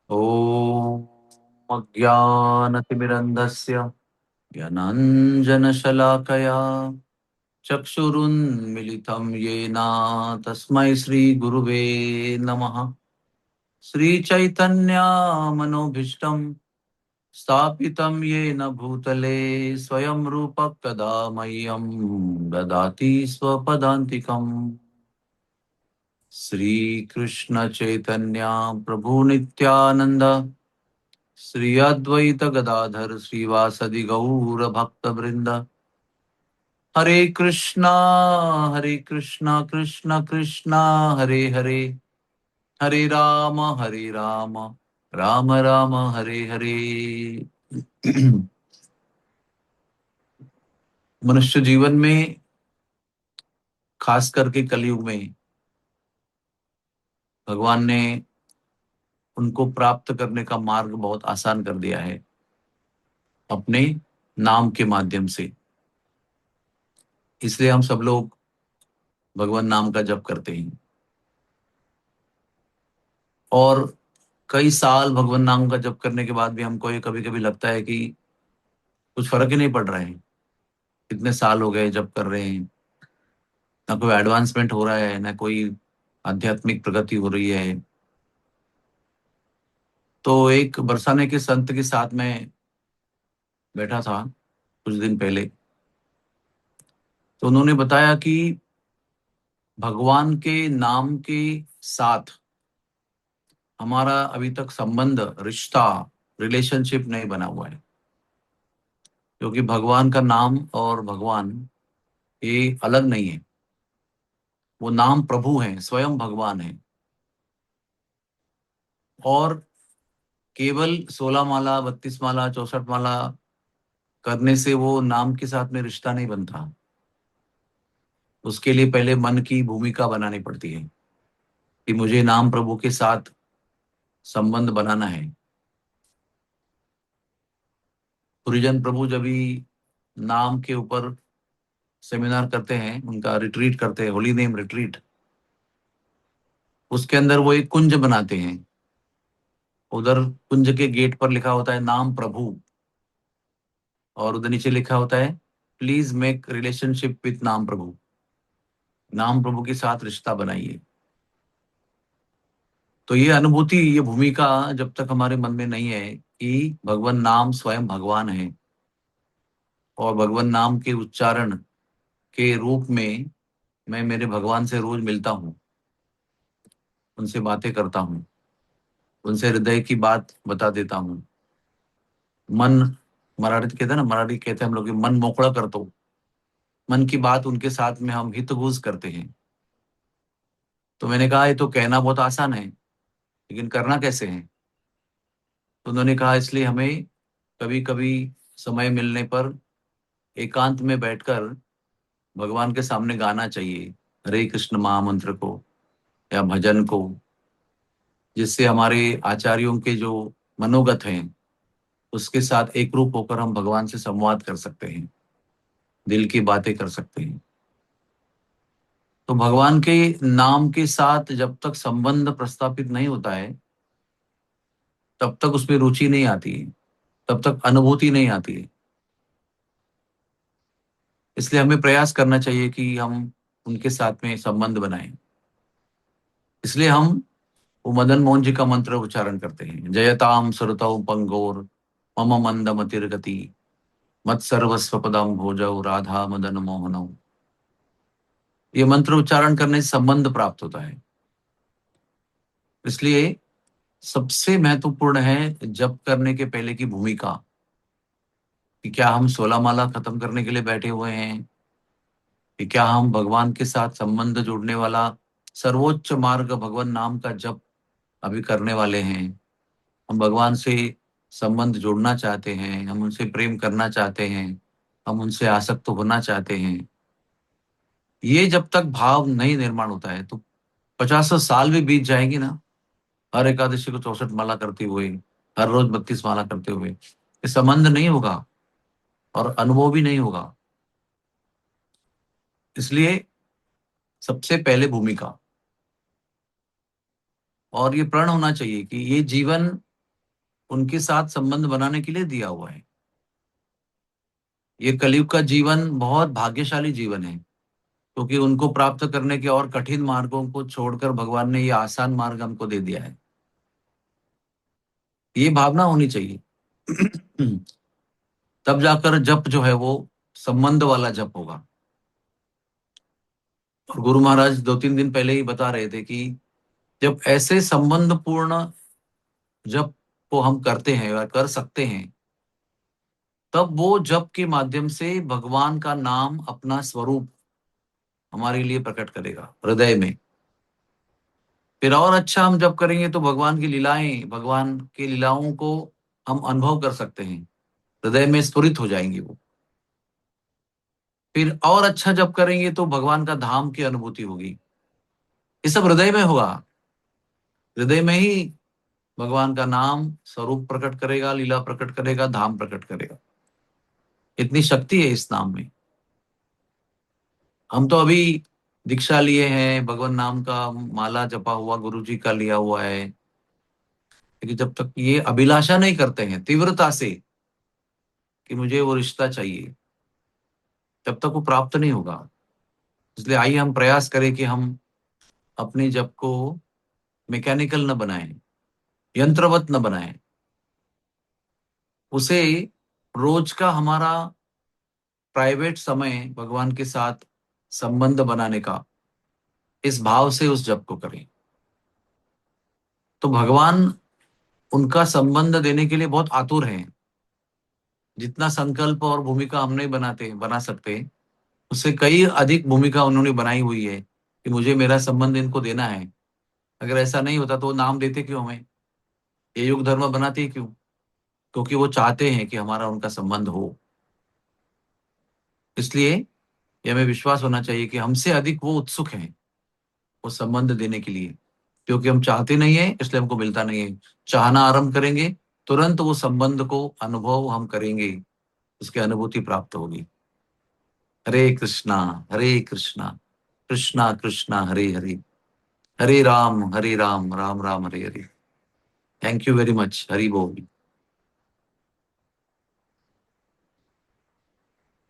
ॐ अज्ञानतिमिरन्धस्य ज्ञानाञ्जनशलाकया चक्षुरुन्मिलितं येन तस्मै श्रीगुरुवे नमः। श्रीचैतन्यमनोभीष्टं स्थापितं येन भूतले स्वयं रूपः कदा मह्यं ददाति स्वपदान्तिकम्। श्रीकृष्ण चैतन्य प्रभु नित्यानंद श्री अद्वैत गदाधर श्रीवासदि गौर भक्त वृंद। हरे कृष्णा कृष्ण कृष्णा हरे हरे, हरे राम राम राम हरे हरे। मनुष्य जीवन में, खास करके कलयुग में, भगवान ने उनको प्राप्त करने का मार्ग बहुत आसान कर दिया है अपने नाम के माध्यम से। इसलिए हम सब लोग भगवान नाम का जप करते हैं और कई साल भगवान नाम का जप करने के बाद भी हमको ये कभी कभी लगता है कि कुछ फर्क ही नहीं पड़ रहा है। कितने साल हो गए जप कर रहे हैं, ना कोई एडवांसमेंट हो रहा है, ना कोई आध्यात्मिक प्रगति हो रही है। तो एक बरसाने के संत के साथ में बैठा था कुछ दिन पहले, तो उन्होंने बताया कि भगवान के नाम के साथ हमारा अभी तक संबंध, रिश्ता, रिलेशनशिप नहीं बना हुआ है। क्योंकि भगवान का नाम और भगवान ये अलग नहीं है। वो नाम प्रभु हैं, स्वयं भगवान है। और केवल 16 माला, 32 माला, 64 माला करने से वो नाम के साथ में रिश्ता नहीं बनता। उसके लिए पहले मन की भूमिका बनानी पड़ती है कि मुझे नाम प्रभु के साथ संबंध बनाना है। पुरिजन प्रभु जब भी नाम के ऊपर सेमिनार करते हैं, उनका रिट्रीट करते हैं, होली नेम रिट्रीट, उसके अंदर वो एक कुंज बनाते हैं। उधर कुंज के गेट पर लिखा होता है नाम प्रभु, और उधर नीचे लिखा होता है प्लीज मेक रिलेशनशिप विथ नाम प्रभु। नाम प्रभु के साथ रिश्ता बनाइए। तो ये अनुभूति, ये भूमिका जब तक हमारे मन में नहीं है कि भगवान नाम स्वयं भगवान है और भगवान नाम के उच्चारण के रूप में मैं मेरे भगवान से रोज मिलता हूँ, उनसे बातें करता हूँ, उनसे हृदय की बात बता देता हूँ। मन, मराठी कहते हैं ना, मराठी कहते हैं हम लोग कि मन मोकड़ा कर दो। मन की बात उनके साथ में हम हितगुज करते हैं। तो मैंने कहा ये तो कहना बहुत आसान है, लेकिन करना कैसे है? तो उन्होंने कहा इसलिए हमें कभी कभी समय मिलने पर एकांत में बैठकर भगवान के सामने गाना चाहिए हरे कृष्ण महामंत्र को या भजन को, जिससे हमारे आचार्यों के जो मनोगत हैं उसके साथ एक रूप होकर हम भगवान से संवाद कर सकते हैं, दिल की बातें कर सकते हैं। तो भगवान के नाम के साथ जब तक संबंध प्रस्थापित नहीं होता है तब तक उसमें रुचि नहीं आती है, तब तक अनुभूति नहीं आती है। इसलिए हमें प्रयास करना चाहिए कि हम उनके साथ में संबंध बनाएं। इसलिए हम वो मदन मोहन जी का मंत्र उच्चारण करते हैं, जयताम सुरतौ पंगोर मम मंद मतिर्गति मत सर्वस्व पदम भोजौ राधा मदन मोहनौ। ये मंत्र उच्चारण करने से संबंध प्राप्त होता है। इसलिए सबसे महत्वपूर्ण है जप करने के पहले की भूमिका, कि क्या हम 16 माला खत्म करने के लिए बैठे हुए हैं, कि क्या हम भगवान के साथ संबंध जोड़ने वाला सर्वोच्च मार्ग भगवान नाम का जप अभी करने वाले हैं। हम भगवान से संबंध जोड़ना चाहते हैं, हम उनसे प्रेम करना चाहते हैं, हम उनसे आसक्त होना चाहते हैं। ये जब तक भाव नहीं निर्माण होता है तो 50 साल भी बीत जाएंगे ना, हर एकादशी को 64 माला करते हुए, हर रोज 32 माला करते हुए, ये संबंध नहीं होगा और अनुभव भी नहीं होगा। इसलिए सबसे पहले भूमिका, और ये प्रण होना चाहिए कि ये जीवन उनके साथ संबंध बनाने के लिए दिया हुआ है। ये कलयुग का जीवन बहुत भाग्यशाली जीवन है, क्योंकि उनको प्राप्त करने के और कठिन मार्गों को छोड़कर भगवान ने ये आसान मार्ग हमको दे दिया है। ये भावना होनी चाहिए। तब जाकर जप जो है वो संबंध वाला जप होगा। और गुरु महाराज 2-3 दिन पहले ही बता रहे थे कि जब ऐसे संबंध पूर्ण जप को हम करते हैं या कर सकते हैं, तब वो जप के माध्यम से भगवान का नाम, अपना स्वरूप हमारे लिए प्रकट करेगा हृदय में। फिर और अच्छा हम जब करेंगे तो भगवान की लीलाएं, भगवान की लीलाओं को हम अनुभव कर सकते हैं, हृदय में स्फुरित हो जाएंगे वो। फिर और अच्छा जब करेंगे तो भगवान का धाम की अनुभूति होगी। ये सब हृदय में होगा। हृदय में ही भगवान का नाम स्वरूप प्रकट करेगा, लीला प्रकट करेगा, धाम प्रकट करेगा। इतनी शक्ति है इस नाम में। हम तो अभी दीक्षा लिए हैं, भगवान नाम का माला जपा हुआ गुरु जी का लिया हुआ है, लेकिन जब तक ये अभिलाषा नहीं करते हैं तीव्रता से कि मुझे वो रिश्ता चाहिए, तब तक वो प्राप्त नहीं होगा। इसलिए आइए हम प्रयास करें कि हम अपने जप को मैकेनिकल न बनाएं, यंत्रवत न बनाएं। उसे रोज का हमारा प्राइवेट समय भगवान के साथ संबंध बनाने का इस भाव से उस जप को करें, तो भगवान उनका संबंध देने के लिए बहुत आतुर हैं। जितना संकल्प और भूमिका हम नहीं बना सकते, उससे कई अधिक भूमिका उन्होंने बनाई हुई है कि मुझे मेरा संबंध इनको देना है। अगर ऐसा नहीं होता तो वो नाम देते क्यों हमें, ये युग धर्म बनाते क्यों? क्योंकि वो चाहते हैं कि हमारा उनका संबंध हो। इसलिए ये हमें विश्वास होना चाहिए कि हमसे अधिक वो उत्सुक हैं वो संबंध देने के लिए, क्योंकि हम चाहते नहीं है इसलिए हमको मिलता नहीं है। चाहना आरंभ करेंगे, तुरंत वो संबंध को अनुभव हम करेंगे, उसकी अनुभूति प्राप्त होगी। Hare Krishna, Hare Krishna, Krishna Krishna Hare Hare, Hare Ram Ram Ram Hare Hare. Thank you very much. Hari बोल।